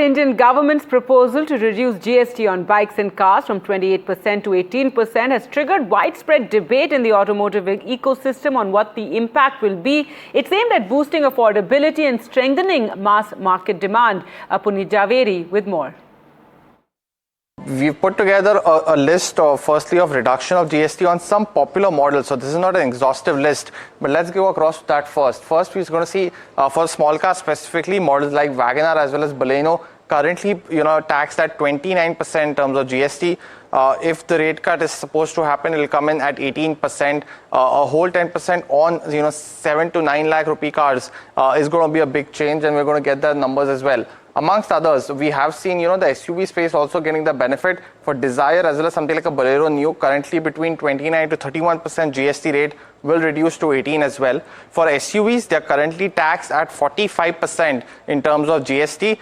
Indian government's proposal to reduce GST on bikes and cars from 28% to 18% has triggered widespread debate in the automotive ecosystem on what the impact will be. It's aimed at boosting affordability and strengthening mass market demand. Puneet Javeri with more. We've put together a list of, firstly, of reduction of GST on some popular models. So this is not an exhaustive list, but let's go across that first. First, we're going to see for small cars specifically, models like Wagon R as well as Baleno, currently, taxed at 29% in terms of GST. If the rate cut is supposed to happen, it will come in at 18%. A whole 10% on, 7 to 9 lakh rupee cars is going to be a big change, and we're going to get the numbers as well. Amongst others, we have seen, the SUV space also getting the benefit for Desire as well as something like a Bolero Neo, currently between 29 to 31% GST rate will reduce to 18 as well. For SUVs, they're currently taxed at 45% in terms of GST.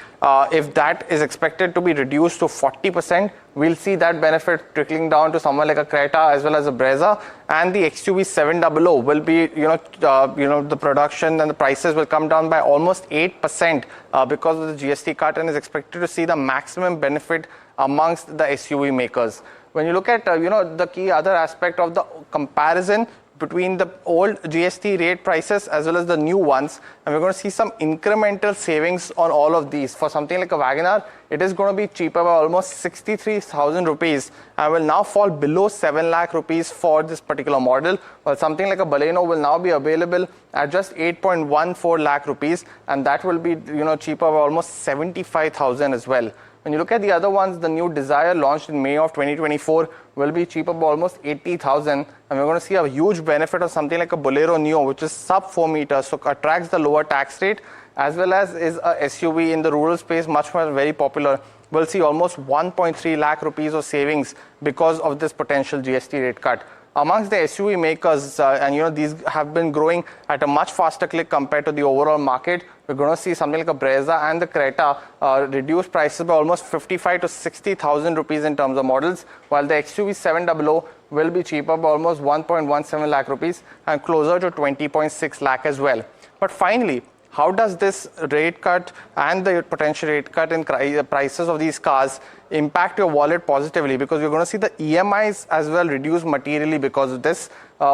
If that is expected to be reduced to 40%, we'll see that benefit trickling down to someone like a Creta as well as a Brezza, and the XUV700 will be, the production and the prices will come down by almost 8% because of the GST cut, and is expected to see the maximum benefit amongst the SUV makers. When you look at, the key other aspect of the comparison between the old GST rate prices as well as the new ones, and we're going to see some incremental savings on all of these. For something like a Wagon R, it is going to be cheaper by almost 63,000 rupees and will now fall below 7 lakh rupees for this particular model, while something like a Baleno will now be available at just 8.14 lakh rupees, and that will be cheaper by almost 75,000 as well. When you look at the other ones, the new Desire launched in May of 2024 will be cheaper by almost 80,000, and we're going to see a huge benefit of something like a Bolero Neo, which is sub 4 meters, so attracts the lower tax rate, as well as is a SUV in the rural space, much more very popular. We'll see almost 1.3 lakh rupees of savings because of this potential GST rate cut. Amongst the SUV makers, and these have been growing at a much faster clip compared to the overall market, we're going to see something like a Brezza and the Creta reduce prices by almost 55 to 60,000 rupees in terms of models, while the XUV700 will be cheaper by almost 1.17 lakh rupees and closer to 20.6 lakh as well. But finally, how does this rate cut and the potential rate cut in prices of these cars impact your wallet positively? Because we're going to see the EMIs as well reduce materially because of this.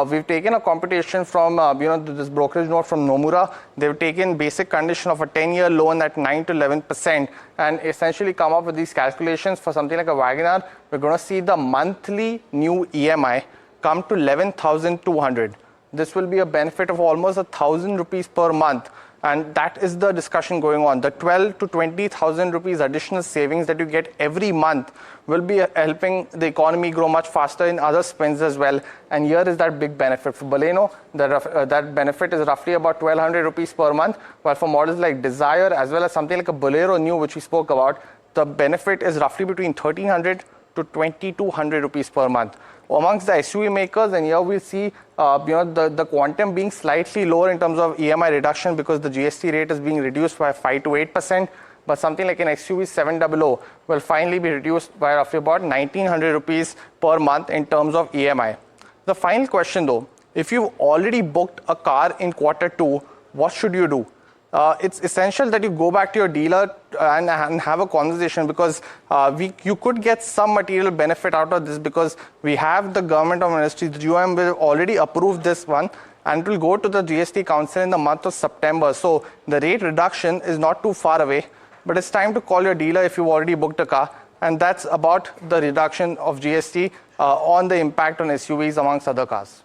We've taken a computation from this brokerage note from Nomura. They've taken basic condition of a 10-year loan at 9 to 11% and essentially come up with these calculations. For something like a Wagon R, we're going to see the monthly new EMI come to 11,200. This will be a benefit of almost 1,000 rupees per month. And that is the discussion going on. The 12 to 20,000 rupees additional savings that you get every month will be helping the economy grow much faster in other spends as well. And here is that big benefit. For Baleno, that benefit is roughly about 1,200 rupees per month, while for models like Desire as well as something like a Bolero New, which we spoke about, the benefit is roughly between 1,300 to 2,200 rupees per month. Amongst the SUV makers, and here we see the quantum being slightly lower in terms of EMI reduction because the GST rate is being reduced by 5 to 8%, but something like an XUV700 will finally be reduced by roughly about 1,900 rupees per month in terms of EMI. The final question though, if you've already booked a car in Q2, what should you do? It's essential that you go back to your dealer and have a conversation, because you could get some material benefit out of this, because we have the government of ministry, the GOM will already approve this one, and it will go to the GST Council in the month of September. So the rate reduction is not too far away, but it's time to call your dealer if you've already booked a car. And that's about the reduction of GST on the impact on SUVs amongst other cars.